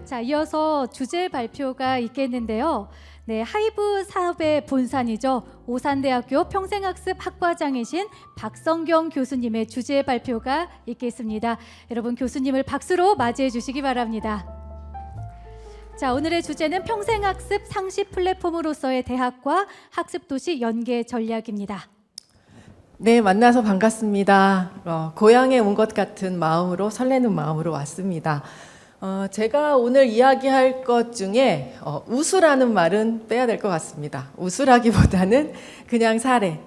자, 이어서 주제 발표가 있겠는데요. 네, 하이브 사업의 본산이죠. 오산대학교 평생학습 학과장이신 박성경 교수님의 주제 발표가 있겠습니다. 여러분, 교수님을 박수로 맞이해 주시기 바랍니다. 자, 오늘의 주제는 평생학습 상시 플랫폼으로서의 대학과 학습도시 연계 전략입니다. 네, 만나서 반갑습니다. 고향에 온 것 같은 마음으로, 설레는 마음으로 왔습니다. 제가 오늘 이야기할 것 중에 우수라는 말은 빼야 될 것 같습니다. 우수라기보다는 그냥 사례.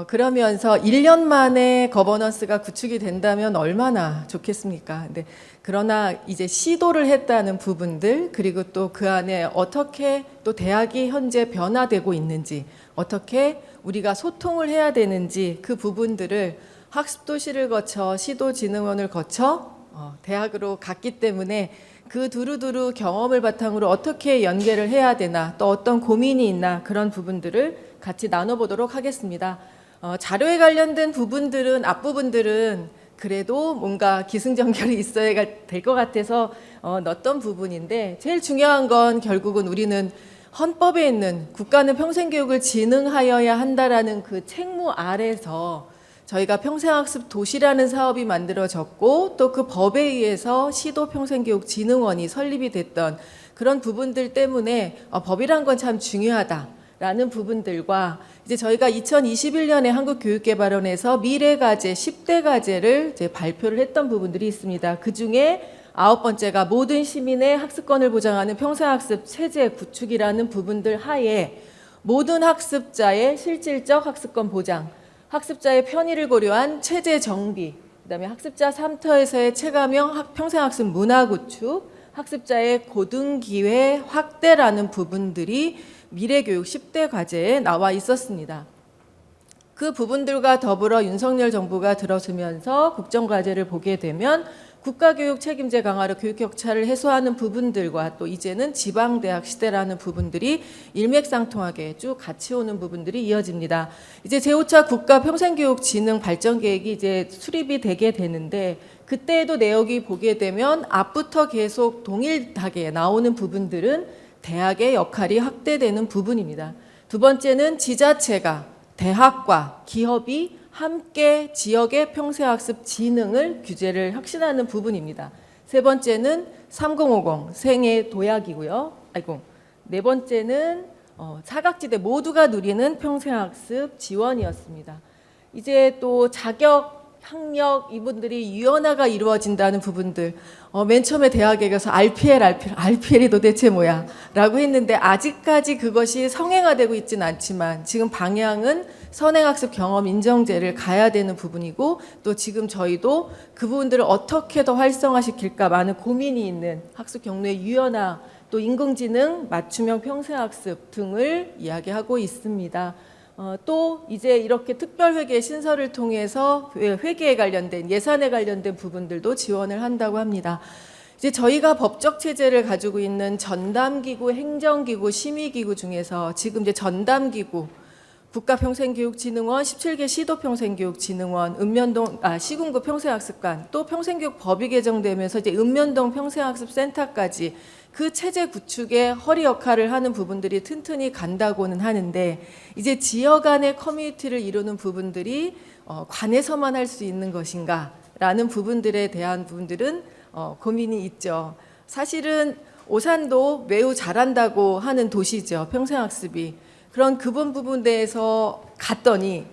그러면서 1년 만에 거버넌스가 구축이 된다면 얼마나 좋겠습니까? 근데 그러나 이제 시도를 했다는 부분들, 그리고 또 그 안에 어떻게 또 대학이 현재 변화되고 있는지, 어떻게 우리가 소통을 해야 되는지 그 부분들을 학습도시를 거쳐 시도진흥원을 거쳐 대학으로 갔기 때문에 그 두루두루 경험을 바탕으로 어떻게 연계를 해야 되나, 또 어떤 고민이 있나, 그런 부분들을 같이 나눠보도록 하겠습니다. 자료에 관련된 부분들은, 앞부분들은 그래도 뭔가 기승전결이 있어야 될 것 같아서 넣었던 부분인데, 제일 중요한 건 결국은 우리는 헌법에 있는 국가는 평생교육을 진흥하여야 한다라는 그 책무 아래서 저희가 평생학습 도시라는 사업이 만들어졌고, 또 그 법에 의해서 시도평생교육진흥원이 설립이 됐던 그런 부분들 때문에 법이란 건 참 중요하다라는 부분들과, 이제 저희가 2021년에 한국교육개발원에서 미래과제 10대 과제를 이제 발표를 했던 부분들이 있습니다. 그 중에 9번째가 모든 시민의 학습권을 보장하는 평생학습 체제 구축이라는 부분들 하에 모든 학습자의 실질적 학습권 보장, 학습자의 편의를 고려한 체제 정비, 그다음에 학습자 3터에서의 체감형 평생학습 문화 구축, 학습자의 고등기회 확대라는 부분들이 미래교육 10대 과제에 나와 있었습니다. 그 부분들과 더불어 윤석열 정부가 들어서면서 국정과제를 보게 되면 국가교육 책임제 강화로 교육 격차를 해소하는 부분들과, 또 이제는 지방대학 시대라는 부분들이 일맥상통하게 쭉 같이 오는 부분들이 이어집니다. 이제 제5차 국가평생교육진흥 발전계획이 이제 수립이 되게 되는데, 그때에도 내역이 보게 되면 앞부터 계속 동일하게 나오는 부분들은 대학의 역할이 확대되는 부분입니다. 두 번째는 지자체가, 대학과 기업이 함께 지역의 평생학습 진흥을 규제를 혁신하는 부분입니다. 세 번째는 3050 생애 도약이고요. 네 번째는 사각지대 모두가 누리는 평생학습 지원이었습니다. 이제 또 자격, 학력 이분들이 유연화가 이루어진다는 부분들, 맨 처음에 대학에 가서 RPL이 도대체 뭐야? 라고 했는데 아직까지 그것이 성행화되고 있지는 않지만 지금 방향은 선행학습 경험 인정제를 가야 되는 부분이고, 또 지금 저희도 그 부분들을 어떻게 더 활성화시킬까 많은 고민이 있는 학습 경로의 유연화, 또 인공지능, 맞춤형 평생학습 등을 이야기하고 있습니다. 또 이제 이렇게 특별회계 신설을 통해서 회계에 관련된, 예산에 관련된 부분들도 지원을 한다고 합니다. 이제 저희가 법적 체제를 가지고 있는 전담기구, 행정기구, 심의기구 중에서 지금 이제 전담기구 국가평생교육진흥원, 17개 시도평생교육진흥원, 시군구 평생학습관, 또 평생교육법이 개정되면서 이제 읍면동 평생학습센터까지 그 체제 구축에 허리 역할을 하는 부분들이 튼튼히 간다고는 하는데, 이제 지역 안의 커뮤니티를 이루는 부분들이 관에서만 할 수 있는 것인가 라는 부분들에 대한 부분들은 고민이 있죠. 사실은 오산도 매우 잘한다고 하는 도시죠, 평생학습이. 그런 부분대에서 갔더니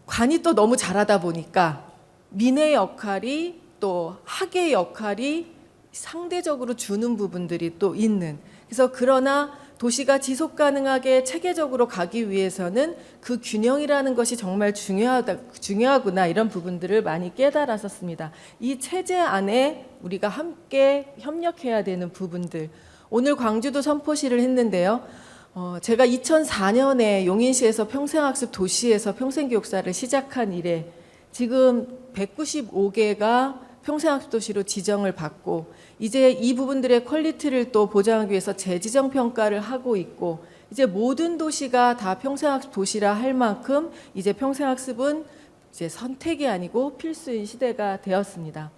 관이 또 너무 잘하다 보니까 민의 역할이, 또 학의 역할이 상대적으로 주는 부분들이 또 있는, 그래서 그러나 도시가 지속 가능하게 체계적으로 가기 위해서는 그 균형이라는 것이 정말 중요하구나, 이런 부분들을 많이 깨달았었습니다. 이 체제 안에 우리가 함께 협력해야 되는 부분들, 오늘 광주도 선포시를 했는데요. 제가 2004년에 용인시에서 평생학습 도시에서 평생교육사를 시작한 이래 지금 195개가 평생학습 도시로 지정을 받고, 이제 이 부분들의 퀄리티를 또 보장하기 위해서 재지정 평가를 하고 있고, 이제 모든 도시가 다 평생학습 도시라 할 만큼 이제 평생학습은 이제 선택이 아니고 필수인 시대가 되었습니다.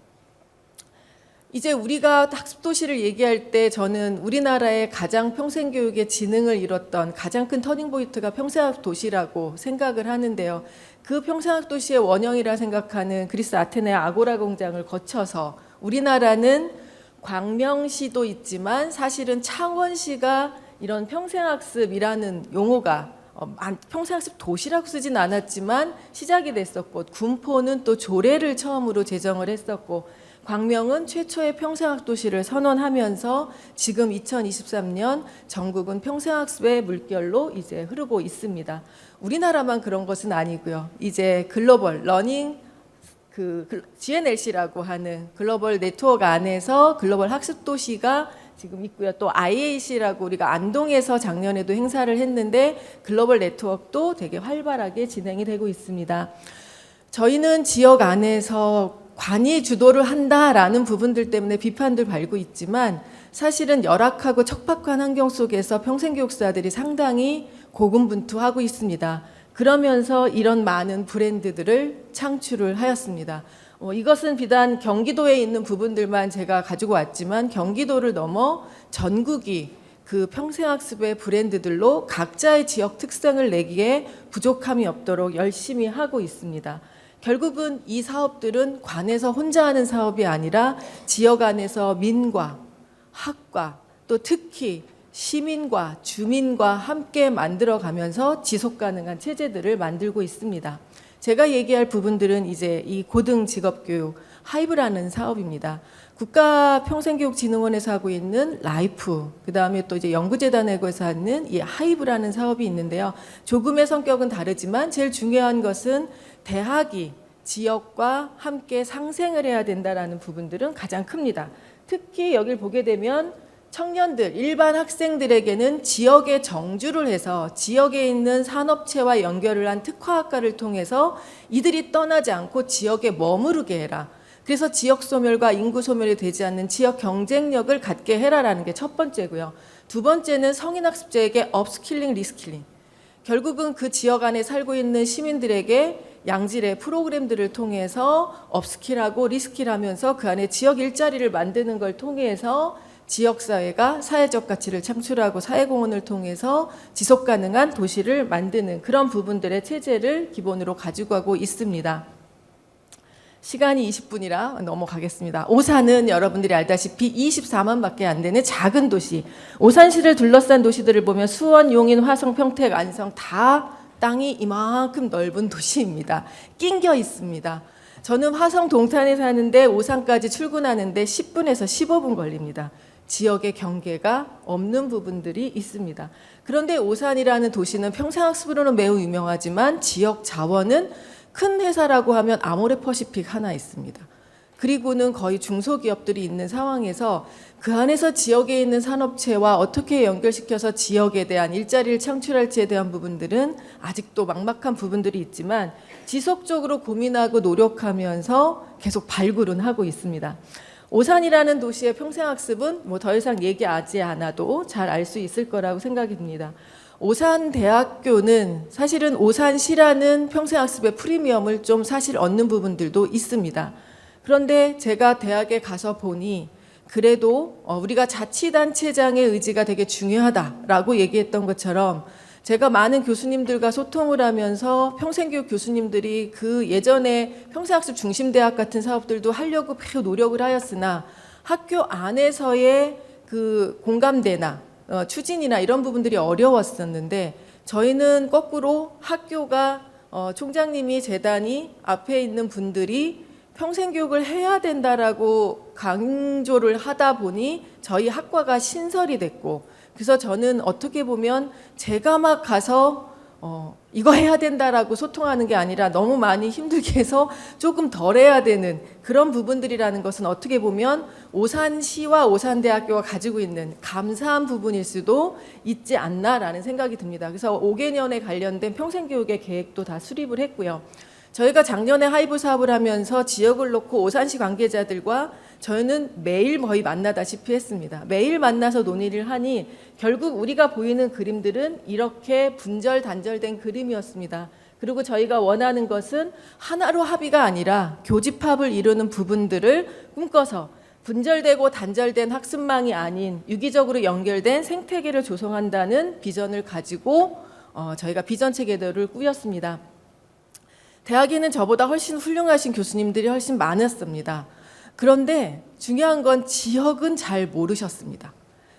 이제 우리가 학습도시를 얘기할 때 저는 우리나라의 가장 평생교육의 지능을 이뤘던 가장 큰 터닝포인트가 평생학도시라고 생각을 하는데요. 그 평생학도시의 원형이라 생각하는 그리스 아테네 아고라 공장을 거쳐서 우리나라는 광명시도 있지만 사실은 창원시가 이런 평생학습이라는 용어가 평생학습 도시라고 쓰진 않았지만 시작이 됐었고, 군포는 또 조례를 처음으로 제정을 했었고, 광명은 최초의 평생학도시를 선언하면서 지금 2023년 전국은 평생학습의 물결로 이제 흐르고 있습니다. 우리나라만 그런 것은 아니고요. 이제 글로벌 러닝 GNLC라고 하는 글로벌 네트워크 안에서 글로벌 학습도시가 지금 있고요. 또 IAC라고 우리가 안동에서 작년에도 행사를 했는데 글로벌 네트워크도 되게 활발하게 진행이 되고 있습니다. 저희는 지역 안에서 관이 주도를 한다라는 부분들 때문에 비판들 받고 있지만 사실은 열악하고 척박한 환경 속에서 평생교육사들이 상당히 고군분투하고 있습니다. 그러면서 이런 많은 브랜드들을 창출을 하였습니다. 이것은 비단 경기도에 있는 부분들만 제가 가지고 왔지만 경기도를 넘어 전국이 그 평생학습의 브랜드들로 각자의 지역 특성을 내기에 부족함이 없도록 열심히 하고 있습니다. 결국은 이 사업들은 관에서 혼자 하는 사업이 아니라 지역 안에서 민과 학과 또 특히 시민과 주민과 함께 만들어가면서 지속가능한 체제들을 만들고 있습니다. 제가 얘기할 부분들은 이제 이 고등직업교육 하이브라는 사업입니다. 국가평생교육진흥원에서 하고 있는 라이프, 그 다음에 또 이제 연구재단에서 하는 이 하이브라는 사업이 있는데요. 조금의 성격은 다르지만 제일 중요한 것은 대학이 지역과 함께 상생을 해야 된다라는 부분들은 가장 큽니다. 특히 여기를 보게 되면 청년들, 일반 학생들에게는 지역에 정주를 해서 지역에 있는 산업체와 연결을 한 특화학과를 통해서 이들이 떠나지 않고 지역에 머무르게 해라. 그래서 지역 소멸과 인구 소멸이 되지 않는 지역 경쟁력을 갖게 해라라는 게 첫 번째고요. 두 번째는 성인학습자에게 업스킬링, 리스킬링. 결국은 그 지역 안에 살고 있는 시민들에게 양질의 프로그램들을 통해서 업스킬하고 리스킬하면서 그 안에 지역 일자리를 만드는 걸 통해서 지역사회가 사회적 가치를 창출하고 사회공헌을 통해서 지속가능한 도시를 만드는 그런 부분들의 체제를 기본으로 가지고 가고 있습니다. 시간이 20분이라 넘어가겠습니다. 오산은 여러분들이 알다시피 24만밖에 안 되는 작은 도시. 오산시를 둘러싼 도시들을 보면 수원, 용인, 화성, 평택, 안성 다 땅이 이만큼 넓은 도시입니다. 낑겨 있습니다. 저는 화성 동탄에 사는데 오산까지 출근하는데 10분에서 15분 걸립니다. 지역의 경계가 없는 부분들이 있습니다. 그런데 오산이라는 도시는 평생학습으로는 매우 유명하지만 지역 자원은 큰 회사라고 하면 아모레퍼시픽 하나 있습니다. 그리고는 거의 중소기업들이 있는 상황에서 그 안에서 지역에 있는 산업체와 어떻게 연결시켜서 지역에 대한 일자리를 창출할지에 대한 부분들은 아직도 막막한 부분들이 있지만 지속적으로 고민하고 노력하면서 계속 발굴은 하고 있습니다. 오산이라는 도시의 평생학습은 뭐 더 이상 얘기하지 않아도 잘 알 수 있을 거라고 생각이 듭니다. 오산대학교는 사실은 오산시라는 평생학습의 프리미엄을 좀 사실 얻는 부분들도 있습니다. 그런데 제가 대학에 가서 보니 그래도 우리가 자치단체장의 의지가 되게 중요하다라고 얘기했던 것처럼 제가 많은 교수님들과 소통을 하면서 평생교육 교수님들이 그 예전에 평생학습 중심대학 같은 사업들도 하려고 매우 노력을 하였으나 학교 안에서의 그 공감대나 추진이나 이런 부분들이 어려웠었는데 저희는 거꾸로 학교가 총장님이 재단이 앞에 있는 분들이 평생교육을 해야 된다라고 강조를 하다 보니 저희 학과가 신설이 됐고 그래서 저는 어떻게 보면 제가 막 가서 이거 해야 된다라고 소통하는 게 아니라 너무 많이 힘들게 해서 조금 덜 해야 되는 그런 부분들이라는 것은 어떻게 보면 오산시와 오산대학교가 가지고 있는 감사한 부분일 수도 있지 않나라는 생각이 듭니다. 그래서 5개년에 관련된 평생교육의 계획도 다 수립을 했고요. 저희가 작년에 하이브 사업을 하면서 지역을 놓고 오산시 관계자들과 저희는 매일 거의 만나다시피 했습니다. 매일 만나서 논의를 하니 결국 우리가 보이는 그림들은 이렇게 분절 단절된 그림이었습니다. 그리고 저희가 원하는 것은 하나로 합의가 아니라 교집합을 이루는 부분들을 꿈꿔서 분절되고 단절된 학습망이 아닌 유기적으로 연결된 생태계를 조성한다는 비전을 가지고 저희가 비전 체계도를 꾸렸습니다. 대학에는 저보다 훨씬 훌륭하신 교수님들이 훨씬 많았습니다. 그런데 중요한 건 지역은 잘 모르셨습니다.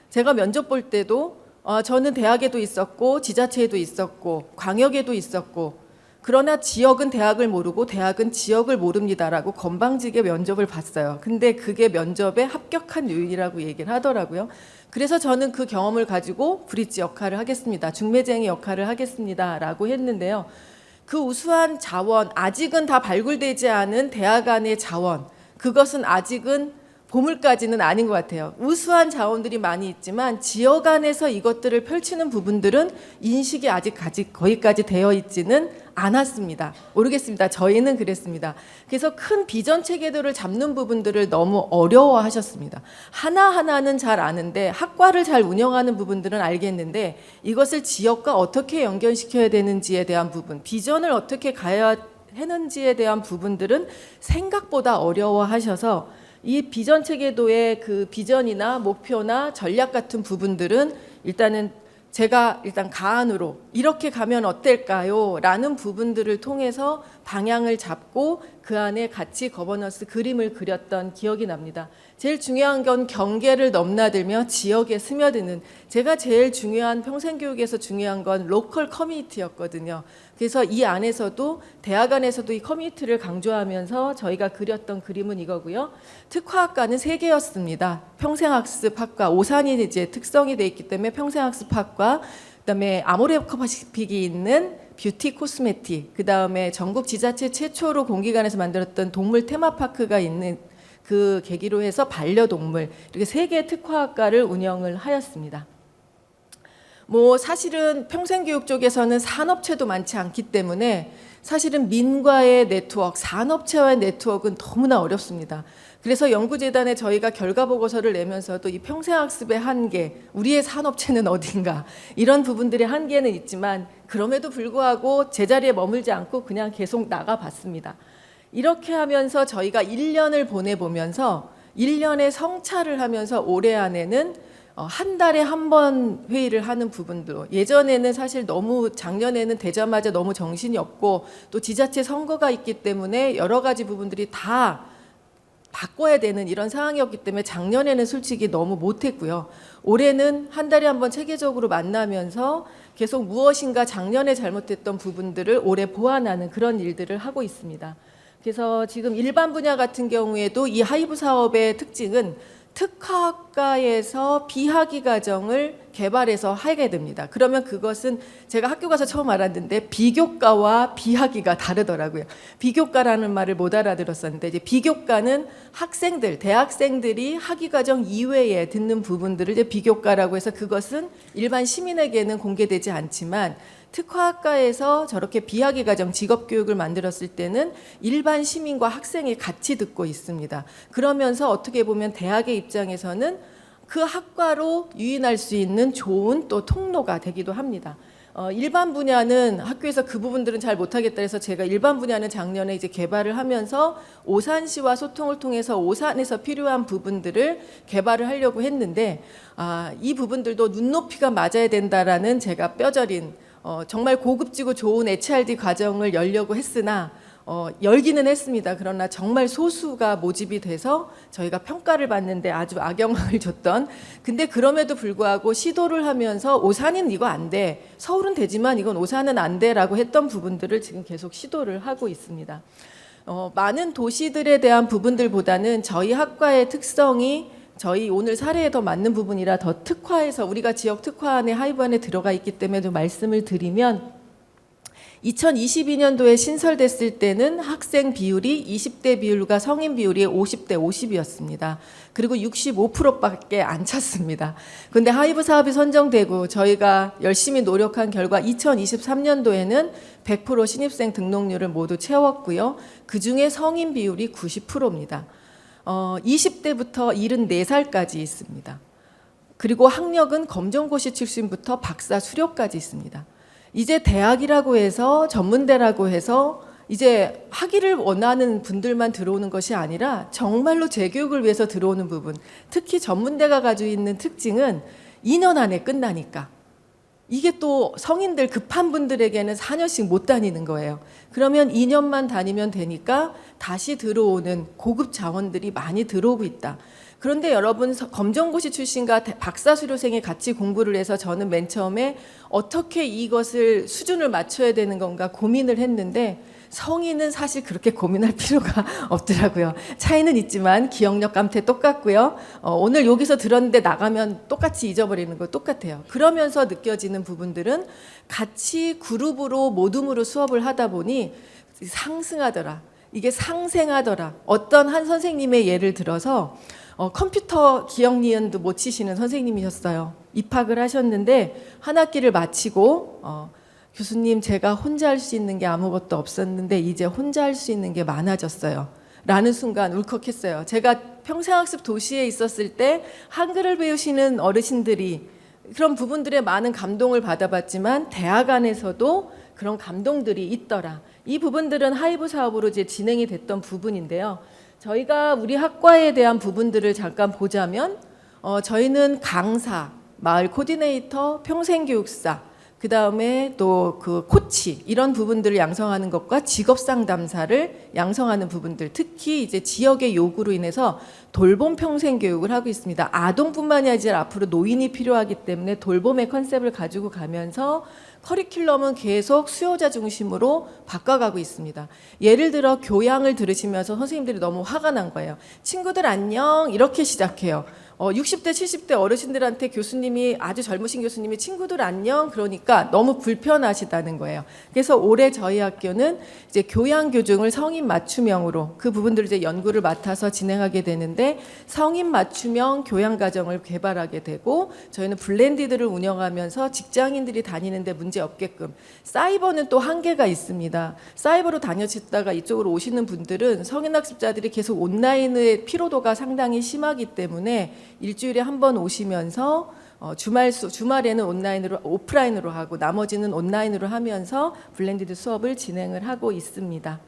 제가 면접 볼 때도 저는 대학에도 있었고 지자체에도 있었고 광역에도 있었고 그러나 지역은 대학을 모르고 대학은 지역을 모릅니다라고 건방지게 면접을 봤어요. 근데 그게 면접에 합격한 요인이라고 얘기를 하더라고요. 그래서 저는 그 경험을 가지고 브릿지 역할을 하겠습니다. 중매쟁이 역할을 하겠습니다라고 했는데요. 그 우수한 자원, 아직은 다 발굴되지 않은 대학 안의 자원, 그것은 아직은 보물까지는 아닌 것 같아요. 우수한 자원들이 많이 있지만 지역 안에서 이것들을 펼치는 부분들은 인식이 아직 거기까지 되어 있지는 않았습니다. 모르겠습니다. 저희는 그랬습니다. 그래서 큰 비전 체계도를 잡는 부분들을 너무 어려워하셨습니다. 하나하나는 잘 아는데 학과를 잘 운영하는 부분들은 알겠는데 이것을 지역과 어떻게 연결시켜야 되는지에 대한 부분, 비전을 어떻게 가야 하는지에 대한 부분들은 생각보다 어려워하셔서 이 비전 체계도의 그 비전이나 목표나 전략 같은 부분들은 일단은 제가 일단 가안으로 이렇게 가면 어떨까요? 라는 부분들을 통해서 방향을 잡고 그 안에 같이 거버넌스 그림을 그렸던 기억이 납니다. 제일 중요한 건 경계를 넘나들며 지역에 스며드는, 제가 제일 중요한 평생교육에서 중요한 건 로컬 커뮤니티였거든요. 그래서 이 안에서도 대학 안에서도 이 커뮤니티를 강조하면서 저희가 그렸던 그림은 이거고요. 특화학과는 3개였습니다. 평생학습학과, 오산이 이제 특성이 돼 있기 때문에 평생학습학과, 그다음에 아모레퍼시픽이 있는 뷰티 코스메틱, 그다음에 전국 지자체 최초로 공기관에서 만들었던 동물 테마파크가 있는 그 계기로 해서 반려동물, 이렇게 3개의 특화학과를 운영을 하였습니다. 뭐 사실은 평생교육 쪽에서는 산업체도 많지 않기 때문에 사실은 민과의 네트워크, 산업체와의 네트워크는 너무나 어렵습니다. 그래서 연구재단에 저희가 결과보고서를 내면서도 이 평생학습의 한계, 우리의 산업체는 어딘가, 이런 부분들의 한계는 있지만 그럼에도 불구하고 제자리에 머물지 않고 그냥 계속 나가봤습니다. 이렇게 하면서 저희가 1년을 보내보면서 1년의 성찰을 하면서 올해 안에는 한 달에 한 번 회의를 하는 부분도, 예전에는 사실 너무 작년에는 되자마자 너무 정신이 없고 또 지자체 선거가 있기 때문에 여러 가지 부분들이 다 바꿔야 되는 이런 상황이었기 때문에 작년에는 솔직히 너무 못했고요. 올해는 한 달에 한 번 체계적으로 만나면서 계속 무엇인가 작년에 잘못했던 부분들을 올해 보완하는 그런 일들을 하고 있습니다. 그래서 지금 일반 분야 같은 경우에도 이 하이브 사업의 특징은 특화학과에서 비학위 과정을 개발해서 하게 됩니다. 그러면 그것은 제가 학교 가서 처음 알았는데 비교과와 비학위가 다르더라고요. 비교과라는 말을 못 알아들었었는데 이제 비교과는 학생들, 대학생들이 학위 과정 이외에 듣는 부분들을 이제 비교과라고 해서 그것은 일반 시민에게는 공개되지 않지만 특화학과에서 저렇게 비학위 과정 직업교육을 만들었을 때는 일반 시민과 학생이 같이 듣고 있습니다. 그러면서 어떻게 보면 대학의 입장에서는 그 학과로 유인할 수 있는 좋은 또 통로가 되기도 합니다. 일반 분야는 학교에서 그 부분들은 잘 못하겠다 해서 제가 일반 분야는 작년에 이제 개발을 하면서 오산시와 소통을 통해서 오산에서 필요한 부분들을 개발을 하려고 했는데 이 부분들도 눈높이가 맞아야 된다라는 제가 뼈저린 정말 고급지고 좋은 HRD 과정을 열려고 했으나 열기는 했습니다. 그러나 정말 소수가 모집이 돼서 저희가 평가를 받는데 아주 악영향을 줬던, 근데 그럼에도 불구하고 시도를 하면서 오산은 이거 안 돼, 서울은 되지만 이건 오산은 안 돼라고 했던 부분들을 지금 계속 시도를 하고 있습니다. 많은 도시들에 대한 부분들보다는 저희 학과의 특성이 저희 오늘 사례에 더 맞는 부분이라 더 특화해서 우리가 지역 특화 안에 하이브 안에 들어가 있기 때문에 좀 말씀을 드리면 2022년도에 신설됐을 때는 학생 비율이 20대 비율과 성인 비율이 50대 50이었습니다. 그리고 65%밖에 안 찼습니다. 그런데 하이브 사업이 선정되고 저희가 열심히 노력한 결과 2023년도에는 100% 신입생 등록률을 모두 채웠고요. 그중에 성인 비율이 90%입니다. 20대부터 74살까지 있습니다. 그리고 학력은 검정고시 출신부터 박사 수료까지 있습니다. 이제 대학이라고 해서 전문대라고 해서 이제 학위를 원하는 분들만 들어오는 것이 아니라 정말로 재교육을 위해서 들어오는 부분, 특히 전문대가 가지고 있는 특징은 2년 안에 끝나니까 이게 또 성인들 급한 분들에게는 4년씩 못 다니는 거예요. 그러면 2년만 다니면 되니까 다시 들어오는 고급 자원들이 많이 들어오고 있다. 그런데 여러분, 검정고시 출신과 박사수료생이 같이 공부를 해서 저는 맨 처음에 어떻게 이것을 수준을 맞춰야 되는 건가 고민을 했는데 성인은 사실 그렇게 고민할 필요가 없더라고요. 차이는 있지만 기억력 감퇴 똑같고요. 오늘 여기서 들었는데 나가면 똑같이 잊어버리는 거 똑같아요. 그러면서 느껴지는 부분들은 같이 그룹으로 모둠으로 수업을 하다 보니 상승하더라. 이게 상생하더라. 어떤 한 선생님의 예를 들어서 컴퓨터 기억 니은도 못 치시는 선생님이셨어요. 입학을 하셨는데 한 학기를 마치고 교수님, 제가 혼자 할 수 있는 게 아무것도 없었는데 이제 혼자 할 수 있는 게 많아졌어요. 라는 순간 울컥했어요. 제가 평생학습 도시에 있었을 때 한글을 배우시는 어르신들이 그런 부분들에 많은 감동을 받아봤지만 대학 안에서도 그런 감동들이 있더라. 이 부분들은 하이브 사업으로 이제 진행이 됐던 부분인데요. 저희가 우리 학과에 대한 부분들을 잠깐 보자면 저희는 강사, 마을 코디네이터, 평생교육사, 그 다음에 또 그 코치 이런 부분들을 양성하는 것과 직업 상담사를 양성하는 부분들, 특히 이제 지역의 요구로 인해서 돌봄 평생 교육을 하고 있습니다. 아동뿐만이 아니라 앞으로 노인이 필요하기 때문에 돌봄의 컨셉을 가지고 가면서 커리큘럼은 계속 수요자 중심으로 바꿔가고 있습니다. 예를 들어 교양을 들으시면서 선생님들이 너무 화가 난 거예요. 친구들 안녕 이렇게 시작해요. 60대 70대 어르신들한테 교수님이, 아주 젊으신 교수님이 친구들 안녕 그러니까 너무 불편하시다는 거예요. 그래서 올해 저희 학교는 이제 교양 교증을 성인 맞춤형으로 그 부분들을 이제 연구를 맡아서 진행하게 되는데, 성인 맞춤형 교양 과정을 개발하게 되고 저희는 블렌디드를 운영하면서 직장인들이 다니는데 문제 없게끔. 사이버는 또 한계가 있습니다. 사이버로 다녀시다가 이쪽으로 오시는 분들은 성인 학습자들이 계속 온라인의 피로도가 상당히 심하기 때문에 일주일에 한 번 오시면서 주말에는 온라인으로, 오프라인으로 하고 나머지는 온라인으로 하면서 블렌디드 수업을 진행을 하고 있습니다.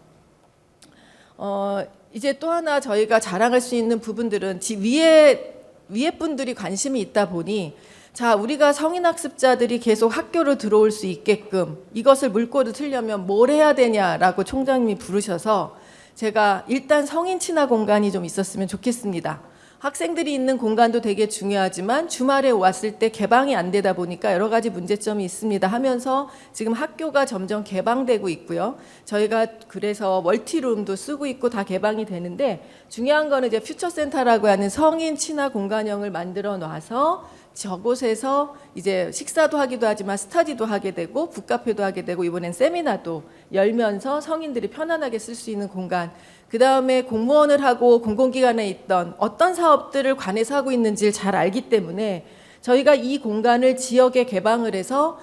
이제 또 하나 저희가 자랑할 수 있는 부분들은 위에 분들이 관심이 있다 보니, 자, 우리가 성인 학습자들이 계속 학교로 들어올 수 있게끔 이것을 물꼬를 틀려면 뭘 해야 되냐라고 총장님이 부르셔서 제가 일단 성인 친화 공간이 좀 있었으면 좋겠습니다. 학생들이 있는 공간도 되게 중요하지만 주말에 왔을 때 개방이 안 되다 보니까 여러 가지 문제점이 있습니다 하면서 지금 학교가 점점 개방되고 있고요. 저희가 그래서 멀티룸도 쓰고 있고 다 개방이 되는데, 중요한 거는 이제 퓨처센터라고 하는 성인 친화 공간형을 만들어 놔서 저곳에서 이제 식사도 하기도 하지만 스터디도 하게 되고 북카페도 하게 되고 이번엔 세미나도 열면서 성인들이 편안하게 쓸 수 있는 공간, 그 다음에 공무원을 하고 공공기관에 있던 어떤 사업들을 관해서 하고 있는지를 잘 알기 때문에 저희가 이 공간을 지역에 개방을 해서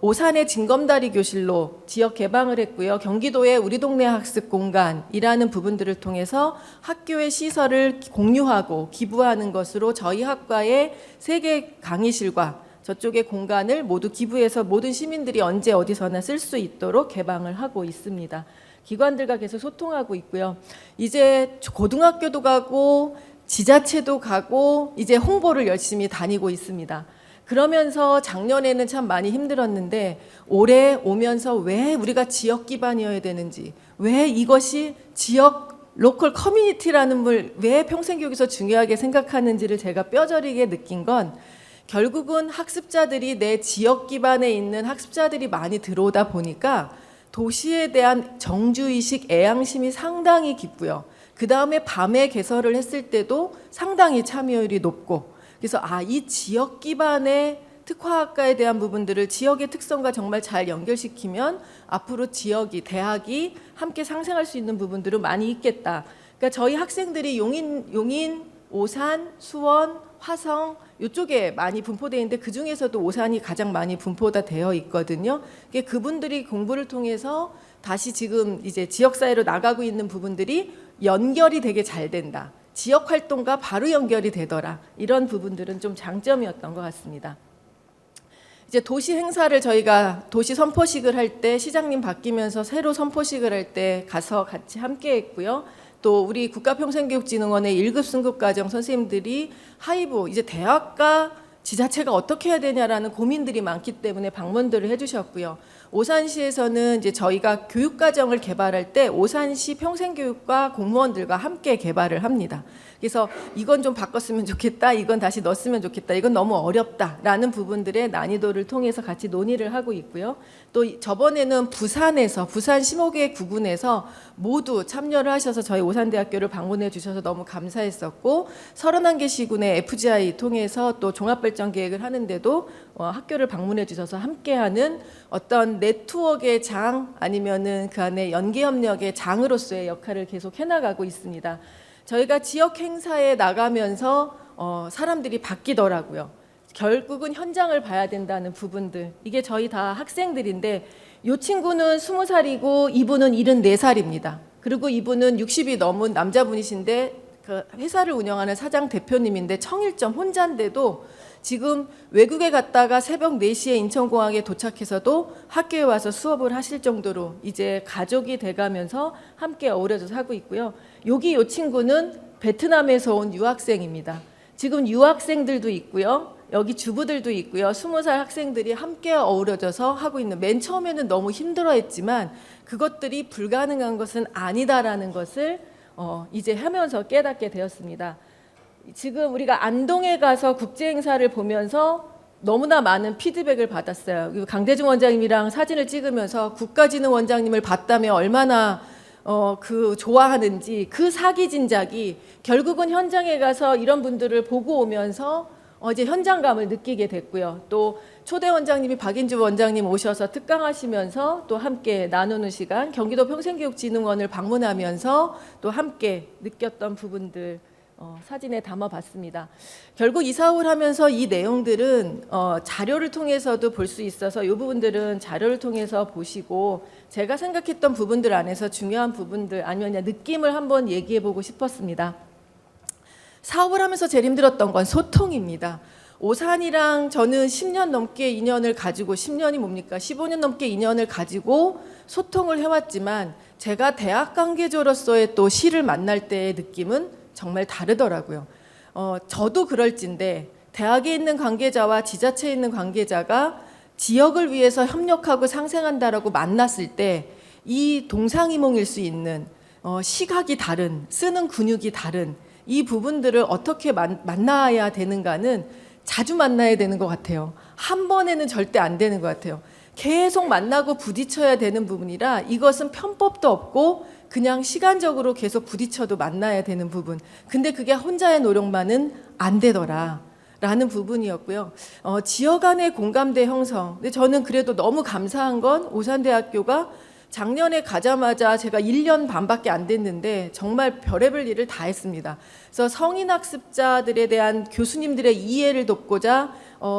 오산의 징검다리 교실로 지역 개방을 했고요. 경기도의 우리 동네 학습 공간이라는 부분들을 통해서 학교의 시설을 공유하고 기부하는 것으로 저희 학과의 3개 강의실과 저쪽의 공간을 모두 기부해서 모든 시민들이 언제 어디서나 쓸 수 있도록 개방을 하고 있습니다. 기관들과 계속 소통하고 있고요. 이제 고등학교도 가고 지자체도 가고 이제 홍보를 열심히 다니고 있습니다. 그러면서 작년에는 참 많이 힘들었는데 올해 오면서 왜 우리가 지역 기반이어야 되는지, 왜 이것이 지역 로컬 커뮤니티라는 걸 왜 평생교육에서 중요하게 생각하는지를 제가 뼈저리게 느낀 건, 결국은 학습자들이 내 지역 기반에 있는 학습자들이 많이 들어오다 보니까 도시에 대한 정주의식, 애양심이 상당히 깊고요. 그 다음에 밤에 개설을 했을 때도 상당히 참여율이 높고, 그래서 이 지역 기반의 특화학과에 대한 부분들을 지역의 특성과 정말 잘 연결시키면 앞으로 지역이, 대학이 함께 상생할 수 있는 부분들은 많이 있겠다. 그러니까 저희 학생들이 용인, 오산, 수원, 화성 이쪽에 많이 분포되어 있는데 그 중에서도 오산이 가장 많이 분포가 되어 있거든요. 그분들이 공부를 통해서 다시 지금 이제 지역사회로 나가고 있는 부분들이 연결이 되게 잘 된다. 지역 활동과 바로 연결이 되더라. 이런 부분들은 좀 장점이었던 것 같습니다. 이제 도시 행사를 저희가 도시 선포식을 할 때 시장님 바뀌면서 새로 선포식을 할 때 가서 같이 함께 했고요. 또 우리 국가평생교육진흥원의 1급 승급과정 선생님들이 하이브 이제 대학과 지자체가 어떻게 해야 되냐라는 고민들이 많기 때문에 방문들을 해주셨고요. 오산시에서는 이제 저희가 교육과정을 개발할 때 오산시 평생교육과 공무원들과 함께 개발을 합니다. 그래서 이건 좀 바꿨으면 좋겠다, 이건 다시 넣었으면 좋겠다, 이건 너무 어렵다라는 부분들의 난이도를 통해서 같이 논의를 하고 있고요. 또 저번에는 부산에서 부산 15개 구군에서 모두 참여를 하셔서 저희 오산대학교를 방문해 주셔서 너무 감사했었고 31개 시군의 FGI 통해서 또 종합발전계획을 하는데도 학교를 방문해 주셔서 함께하는 어떤 네트워크의 장 아니면은 그 안에 연계협력의 장으로서의 역할을 계속 해나가고 있습니다. 저희가 지역 행사에 나가면서 사람들이 바뀌더라고요. 결국은 현장을 봐야 된다는 부분들. 이게 저희 다 학생들인데 이 친구는 20살이고 이분은 74살입니다. 그리고 이분은 60이 넘은 남자분이신데 그 회사를 운영하는 사장 대표님인데 청일점 혼자인데도 지금 외국에 갔다가 새벽 4시에 인천공항에 도착해서도 학교에 와서 수업을 하실 정도로 이제 가족이 돼가면서 함께 어우러져서 하고 있고요. 여기 이 친구는 베트남에서 온 유학생입니다. 지금 유학생들도 있고요. 여기 주부들도 있고요. 20살 학생들이 함께 어우러져서 하고 있는, 맨 처음에는 너무 힘들어했지만 그것들이 불가능한 것은 아니다라는 것을 이제 하면서 깨닫게 되었습니다. 지금 우리가 안동에 가서 국제 행사를 보면서 너무나 많은 피드백을 받았어요. 강대중 원장님이랑 사진을 찍으면서 국가진흥원장님을 봤다며 얼마나 좋아하는지, 그 사기 진작이 결국은 현장에 가서 이런 분들을 보고 오면서 이제 현장감을 느끼게 됐고요. 또 초대 원장님이 박인주 원장님 오셔서 특강하시면서 또 함께 나누는 시간, 경기도 평생교육진흥원을 방문하면서 또 함께 느꼈던 부분들 사진에 담아봤습니다. 결국 이사업을 하면서 이 내용들은 자료를 통해서도 볼 수 있어서 이 부분들은 자료를 통해서 보시고 제가 생각했던 부분들 안에서 중요한 부분들 아니면 그냥 느낌을 한번 얘기해보고 싶었습니다. 사업을 하면서 제일 힘들었던 건 소통입니다. 오산이랑 저는 10년 넘게 인연을 가지고 10년이 뭡니까? 15년 넘게 인연을 가지고 소통을 해왔지만 제가 대학 관계자로서의 또 시를 만날 때의 느낌은 정말 다르더라고요. 저도 그럴진데 대학에 있는 관계자와 지자체에 있는 관계자가 지역을 위해서 협력하고 상생한다라고 만났을 때 이 동상이몽일 수 있는 시각이 다른, 쓰는 근육이 다른 이 부분들을 어떻게 만나야 되는가는 자주 만나야 되는 것 같아요. 한 번에는 절대 안 되는 것 같아요. 계속 만나고 부딪혀야 되는 부분이라 이것은 편법도 없고 그냥 시간적으로 계속 부딪혀도 만나야 되는 부분. 근데 그게 혼자의 노력만은 안 되더라 라는 부분이었고요. 지역 간의 공감대 형성. 근데 저는 그래도 너무 감사한 건 오산대학교가 작년에 가자마자 제가 1년 반밖에 안 됐는데 정말 별의별 일을 다 했습니다. 그래서 성인학습자들에 대한 교수님들의 이해를 돕고자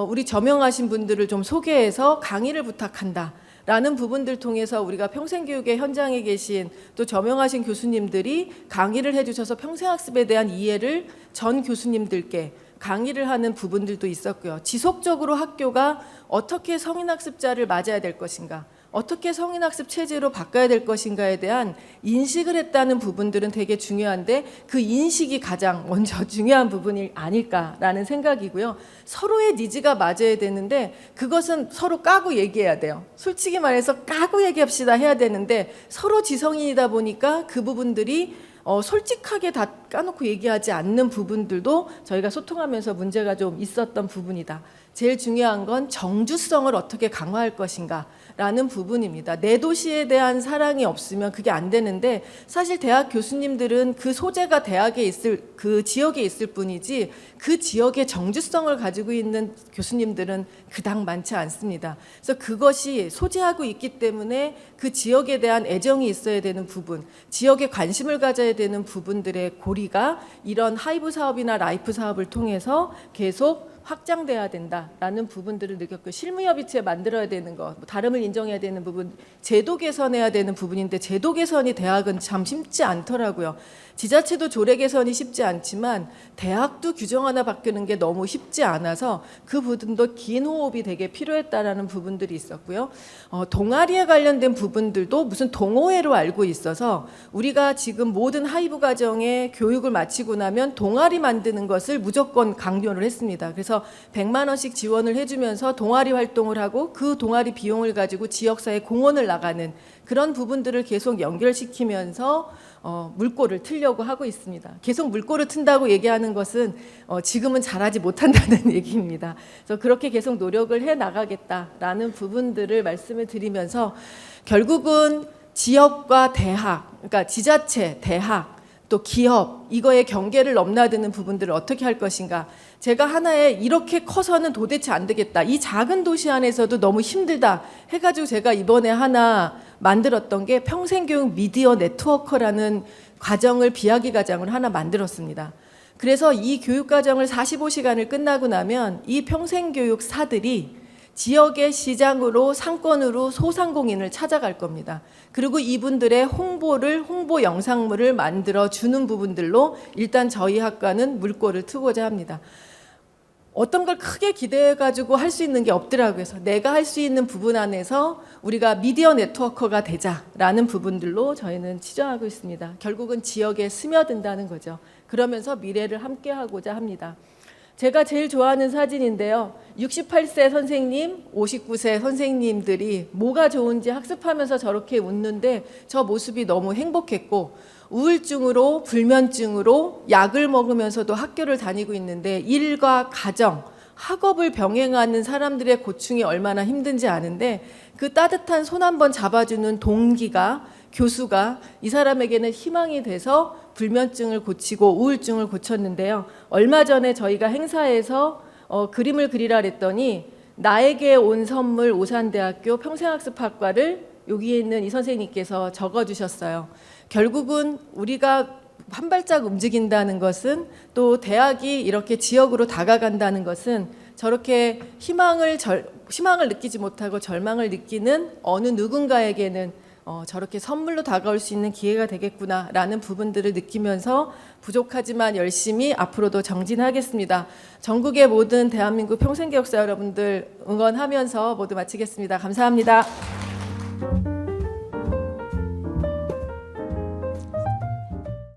우리 저명하신 분들을 좀 소개해서 강의를 부탁한다 라는 부분들 통해서 우리가 평생교육의 현장에 계신 또 저명하신 교수님들이 강의를 해주셔서 평생학습에 대한 이해를 전 교수님들께 강의를 하는 부분들도 있었고요. 지속적으로 학교가 어떻게 성인학습자를 맞아야 될 것인가, 어떻게 성인학습 체제로 바꿔야 될 것인가에 대한 인식을 했다는 부분들은 되게 중요한데 그 인식이 가장 먼저 중요한 부분이 아닐까라는 생각이고요. 서로의 니즈가 맞아야 되는데 그것은 서로 까고 얘기해야 돼요. 솔직히 말해서 까고 얘기합시다 해야 되는데 서로 지성인이다 보니까 그 부분들이 솔직하게 다 까놓고 얘기하지 않는 부분들도 저희가 소통하면서 문제가 좀 있었던 부분이다. 제일 중요한 건 정주성을 어떻게 강화할 것인가 라는 부분입니다. 내 도시에 대한 사랑이 없으면 그게 안 되는데 사실 대학 교수님들은 그 소재가 대학에 있을 그 지역에 있을 뿐이지 그 지역의 정주성을 가지고 있는 교수님들은 그닥 많지 않습니다. 그래서 그것이 소재하고 있기 때문에 그 지역에 대한 애정이 있어야 되는 부분, 지역에 관심을 가져야 되는 부분들의 고리가 이런 하이브 사업이나 라이프 사업을 통해서 계속 확장돼야 된다라는 부분들을 느꼈고 실무협의체 만들어야 되는 것, 뭐 다름을 인정해야 되는 부분, 제도 개선해야 되는 부분인데 제도 개선이 대학은 참 쉽지 않더라고요. 지자체도 조례 개선이 쉽지 않지만 대학도 규정 하나 바뀌는 게 너무 쉽지 않아서 그 부분도 긴 호흡이 되게 필요했다라는 부분들이 있었고요. 동아리에 관련된 부분들도 무슨 동호회로 알고 있어서 우리가 지금 모든 하이브 과정에 교육을 마치고 나면 동아리 만드는 것을 무조건 강요를 했습니다. 그래서 100만 원씩 지원을 해주면서 동아리 활동을 하고 그 동아리 비용을 가지고 지역사회 공헌을 나가는 그런 부분들을 계속 연결시키면서 물꼬를 틀려고 하고 있습니다. 계속 물꼬를 튼다고 얘기하는 것은 지금은 잘하지 못한다는 얘기입니다. 그래서 그렇게 계속 노력을 해 나가겠다라는 부분들을 말씀을 드리면서 결국은 지역과 대학, 그러니까 지자체, 대학, 또 기업, 이거의 경계를 넘나드는 부분들을 어떻게 할 것인가. 제가 하나에 이렇게 커서는 도대체 안 되겠다. 이 작은 도시 안에서도 너무 힘들다 해가지고 제가 이번에 하나 만들었던 게 평생교육 미디어 네트워커라는 과정을 비학기 과정을 하나 만들었습니다. 그래서 이 교육과정을 45시간을 끝나고 나면 이 평생교육사들이 지역의 시장으로 상권으로 소상공인을 찾아갈 겁니다. 그리고 이분들의 홍보 영상물을 만들어 주는 부분들로 일단 저희 학과는 물꼬를 트고자 합니다. 어떤 걸 크게 기대해가지고 할 수 있는 게 없더라고요. 그래서 내가 할 수 있는 부분 안에서 우리가 미디어 네트워커가 되자라는 부분들로 저희는 치정하고 있습니다. 결국은 지역에 스며든다는 거죠. 그러면서 미래를 함께 하고자 합니다. 제가 제일 좋아하는 사진인데요. 68세 선생님, 59세 선생님들이 뭐가 좋은지 학습하면서 저렇게 웃는데 저 모습이 너무 행복했고 우울증으로 불면증으로 약을 먹으면서도 학교를 다니고 있는데 일과 가정, 학업을 병행하는 사람들의 고충이 얼마나 힘든지 아는데 그 따뜻한 손 한번 잡아주는 동기가 교수가 이 사람에게는 희망이 돼서 불면증을 고치고 우울증을 고쳤는데요. 얼마 전에 저희가 행사에서 그림을 그리라 그랬더니 나에게 온 선물 오산대학교 평생학습학과를 여기에 있는 이 선생님께서 적어주셨어요. 결국은 우리가 한 발짝 움직인다는 것은 또 대학이 이렇게 지역으로 다가간다는 것은 저렇게 희망을 느끼지 못하고 절망을 느끼는 어느 누군가에게는 저렇게 선물로 다가올 수 있는 기회가 되겠구나라는 부분들을 느끼면서 부족하지만 열심히 앞으로도 정진하겠습니다. 전국의 모든 대한민국 평생교육사 여러분들 응원하면서 모두 마치겠습니다. 감사합니다.